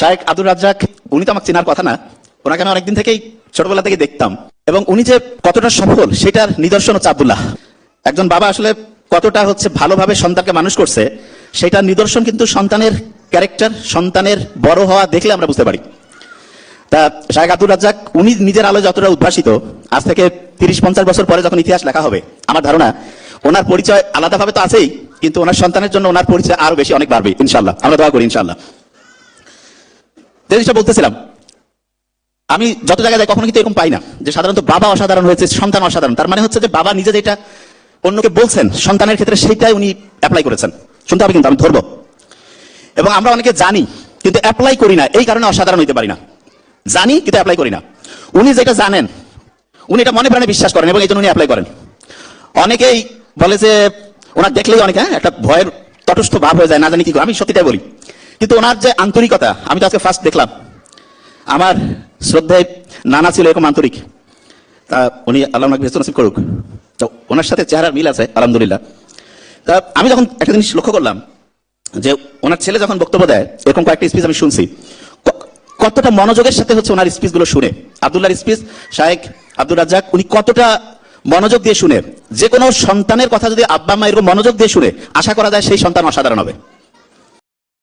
শায়েখ আব্দুর রাজ্জাক উনি তো আমাকে চেনার কথা না, ওনাকে আমি অনেকদিন থেকেই ছোটবেলা থেকে দেখতাম, এবং উনি যে কতটা সফল সেটার নিদর্শন হচ্ছে আব্দুল্লাহ। একজন বাবা আসলে কতটা ভালোভাবে সন্তানকে মানুষ করছে সেটার নিদর্শন কিন্তু সন্তানের ক্যারেক্টার, সন্তানের বড় হওয়া দেখলে আমরা বুঝতে পারি। তা শায়েখ আব্দুর রাজ্জাক উনি নিজের আলো যতটা উদ্ভাসিত, আজ থেকে 30-50 বছর পরে যখন ইতিহাস লেখা হবে, আমার ধারণা ওনার পরিচয় আলাদাভাবে তো আছেই, কিন্তু ওনার সন্তানের জন্য ওনার পরিচয় আরো বেশি অনেক বাড়বে ইনশাল্লাহ। আমরা দোয়া করি ইনশাল্লাহ। জিনিসটা বলতেছিলাম, আমি যত জায়গায় যাই কখনো কিন্তু এরকম পাই না যে সাধারণত বাবা অসাধারণ হয়েছে, সন্তান অসাধারণ। তার মানে হচ্ছে যে বাবা নিজে যেটা অন্যকে বলছেন সন্তানের ক্ষেত্রে সেইটাই উনি অ্যাপ্লাই করেছেন। শুনতে হবে কিন্তু, আমি ধরবো। এবং আমরা অনেকে জানি কিন্তু অ্যাপ্লাই করি না, এই কারণে অসাধারণ হইতে পারি না। জানি কিন্তু অ্যাপ্লাই করি না। উনি যেটা জানেন উনি এটা মনে প্রাণে বিশ্বাস করেন এবং এই জন্য উনি অ্যাপ্লাই করেন। অনেকেই বলে যে ওনার দেখলেই অনেকে একটা ভয়ের তটস্থ ভাব হয়ে যায়, না জানি কি করে। আমি সত্যিটাই বলি, কিন্তু ওনার যে আন্তরিকতা, আমি তো আজকে ফার্স্ট দেখলাম। আমার শ্রদ্ধায় নানা ছিল এরকম আন্তরিক, তা উনি আল্লাহ ওনাকে বেহেশত নসিব করুক। তো ওনার সাথে চেহারার মিল আছে আলহামদুলিল্লাহ। তা আমি যখন একটা জিনিস লক্ষ্য করলাম যে ওনার ছেলে যখন বক্তব্য দেয়, এরকম কয়েকটা স্পিচ আমি শুনছি, কতটা মনোযোগের সাথে ওনার স্পিচগুলো শুনে। আব্দুল্লাহর স্পিচ শায়েখ আব্দুর রাজ্জাক উনি কতটা মনোযোগ দিয়ে শুনে। যে কোনো সন্তানের কথা যদি আব্বা আম্মা এরকম মনোযোগ দিয়ে শুনে, আশা করা যায় সেই সন্তান অসাধারণ হবে।